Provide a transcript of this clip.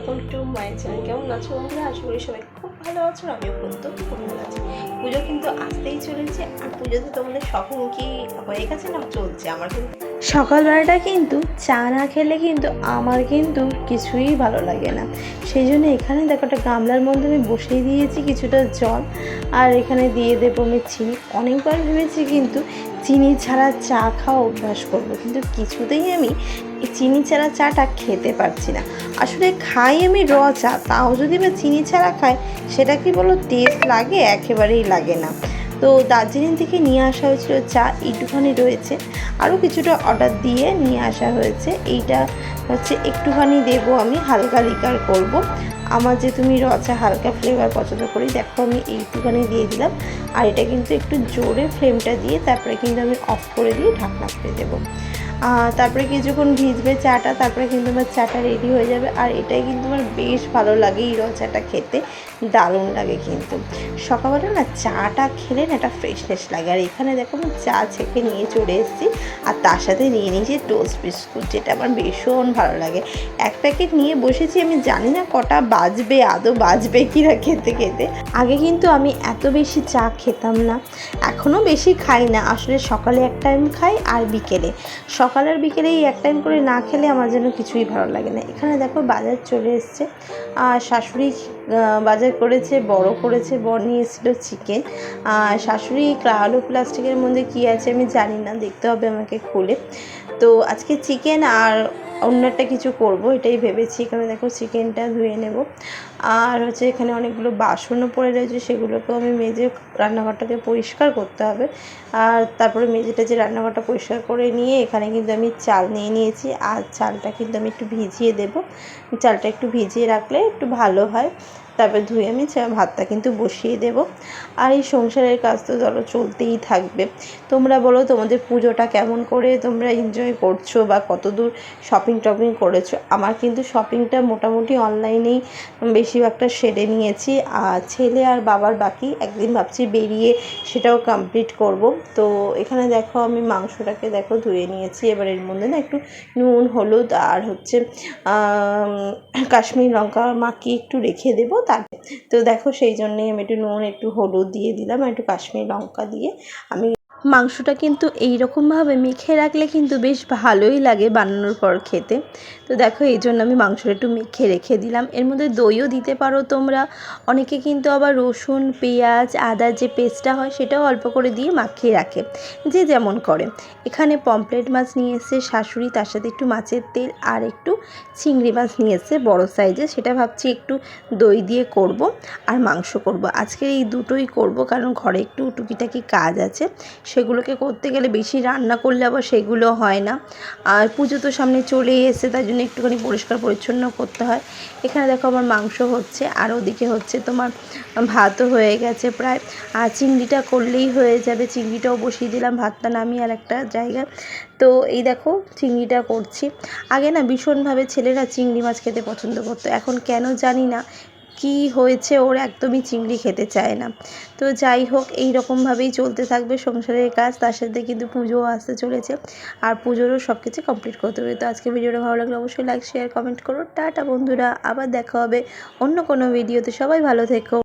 Welcome to my channel. কেমন আছো বন্ধুরা? আশা করি সবাই খুব ভালো আছো, আমিও কিন্তু খুব ভালো আছি। পুজো কিন্তু আসতেই চলেছে, আর পুজোতে তোমাদের শপিং কি হয়ে গেছে না চলছে? আমার কিন্তু সকালবেলাটা কিন্তু চা না খেলে কিন্তু আমার কিন্তু কিছুই ভালো লাগে না। সেই জন্য এখানে দেখো একটা গামলার মধ্যে আমি বসিয়ে দিয়েছি কিছুটা জল, আর এখানে দিয়ে দেবো আমি চিনি। অনেকবার ভেবেছি কিন্তু চিনি ছাড়া চা খাওয়া অভ্যাস করবো, কিন্তু কিছুতেই আমি এই চিনি ছাড়া চাটা খেতে পারছি না। আসলে খাই আমি র চা, তাও যদি বা চিনি ছাড়া খাই সেটা কি বলো টেস্ট লাগে? একেবারেই লাগে না। তো দার্জিলিং থেকে নিয়ে আসা হয়েছিল চা, একটুখানি রয়েছে, আরও কিছুটা অর্ডার দিয়ে নিয়ে আসা হয়েছে। এইটা হচ্ছে একটুখানি দেবো, আমি হালকা লিকার করব। আমার যে তুমি র চা হালকা ফ্লেভার পছন্দ করি, দেখো আমি এইটুখানি দিয়ে দিলাম। আর এটা কিন্তু একটু জোরে ফ্লেমটা দিয়ে তারপরে কিন্তু আমি অফ করে দিয়ে ঢাকনা করে দেবো। তারপরে কিছুক্ষণ ভিজবে চাটা, তারপরে কিন্তু আমার চাটা রেডি হয়ে যাবে। আর এটাই কিন্তু আমার বেশ ভালো লাগে, এই র চাটা খেতে দারুণ লাগে। কিন্তু সকালবেলা না চাটা খেলে না একটা ফ্রেশনেস লাগে। আর এখানে দেখো আমি চা ছেঁকে নিয়ে চলে এসেছি, আর তার সাথে নিয়ে নিয়েছি টোস্ট বিস্কুট, যেটা আমার ভীষণ ভালো লাগে। এক প্যাকেট নিয়ে বসেছি, আমি জানি না কটা বাজবে, আদৌ বাজবে কি না খেতে খেতে। আগে কিন্তু আমি এত বেশি চা খেতাম না, এখনও বেশি খাই না। আসলে সকালে এক টাইম খাই আর বিকেলে, সকাল আর বিকেলে এই এক টাইম করে না খেলে আমার যেন কিছুই ভালো লাগে না। এখানে দেখো বাজার চলে এসছে, আর শাশুড়ি বাজার করেছে, বড় করেছে, বর নিয়ে এসেছিলো চিকেন। শাশুড়ি কালো প্লাস্টিকের মধ্যে কী আছে আমি জানি না, দেখতে হবে আমাকে খুলে। তো আজকে চিকেন আর অন্য একটা কিছু করব এটাই ভেবেছি। এখানে দেখো চিকেনটা ধুয়ে নেব, আর হচ্ছে এখানে অনেকগুলো বাসনও পড়ে রয়েছে, সেগুলোকেও আমি মেজে রান্নাঘরটাকে পরিষ্কার করতে হবে। আর তারপরে মেজেটা যে রান্নাঘরটা পরিষ্কার করে নিয়ে এখানে কিন্তু আমি চাল নিয়ে নিয়েছি, আর চালটা কিন্তু আমি একটু ভিজিয়ে দেব। চালটা একটু ভিজিয়ে রাখলে একটু ভালো হয়। তারপরে ধুয়ে আমি ভাতটা কিন্তু বসিয়ে দেব। আর এই সংসারের কাজ তো ধরো চলতেই থাকবে। তোমরা বলো তোমাদের পুজোটা কেমন করে তোমরা এনজয় করছো, বা কত দূর শপিং টপিং করেছো? আমার কিন্তু শপিংটা মোটামুটি অনলাইনেই বেশিরভাগটা সেরে নিয়েছি, আর ছেলে আর বাবার বাকি, একদিন ভাবছি বেরিয়ে সেটাও কমপ্লিট করব। তো এখানে দেখো আমি মাংসটাকে দেখো ধুয়ে নিয়েছি। এবার এর মধ্যে না একটু নুন, হলুদ আর হচ্ছে কাশ্মীরি লঙ্কা মাখিয়ে একটু রেখে দেবো। তো দেখো সেই জন্যেই আমি একটু নুন, একটু হলুদ দিয়ে দিলাম, আর একটু কাশ্মীরি লঙ্কা দিয়ে আমি মাংসটা কিন্তু এই রকমভাবে মেখে রাখলে কিন্তু বেশ ভালোই লাগে বানানোর পর খেতে। তো দেখো এই জন্য আমি মাংসটা একটু মেখে রেখে দিলাম। এর মধ্যে দইও দিতে পারো তোমরা, অনেকে কিন্তু আবার রসুন, পেঁয়াজ, আদার যে পেস্টটা হয় সেটাও অল্প করে দিয়ে মাখিয়ে রাখে, যে যেমন করে। এখানে পমফ্রেট মাছ নিয়ে এসেছে শাশুড়ি, তার সাথে একটু মাছের তেল আর একটু চিংড়ি মাছ নিয়ে এসেছে বড়ো সাইজে, সেটা ভাবছি একটু দই দিয়ে করব, আর মাংস করব। আজকে এই দুটোই করব, কারণ ঘরে একটু টুকিটাকি কাজ আছে, সেগুলোকে করতে গেলে বেশি রান্না করলে আবার সেগুলো হয় না। আর পুজো তো সামনে চলেই এসেছে, তাই জন্য একটুখানি পরিষ্কার পরিচ্ছন্ন করতে হয়। এখানে দেখো আমার মাংস হচ্ছে, আর ওদিকে হচ্ছে তোমার ভাতও হয়ে গেছে প্রায়। আর চিংড়িটা করলেই হয়ে যাবে, চিংড়িটাও বসিয়ে দিলাম, ভাতটা নামিয়ে আর একটা জায়গায়। তো এই দেখো চিংড়িটা করছি। আগে না ভীষণভাবে ছেলেরা চিংড়ি মাছ খেতে পছন্দ করতো, এখন কেন জানি না কি হয়েছে ওর, একদমই চিংড়ি খেতে চায় না। তো যাই হোক, এই রকমভাবেই চলতে থাকবে সংসারের কাজ, তার সাথে কিন্তু পুজোও আসতে চলেছে, আর পুজোরও সব কিছু কমপ্লিট করতে হবে। তো আজকে ভিডিওটা ভালো লাগলে অবশ্যই লাইক, শেয়ার, কমেন্ট করো। টাটা বন্ধুরা, আবার দেখা হবে অন্য কোনো ভিডিওতে। সবাই ভালো থেকো।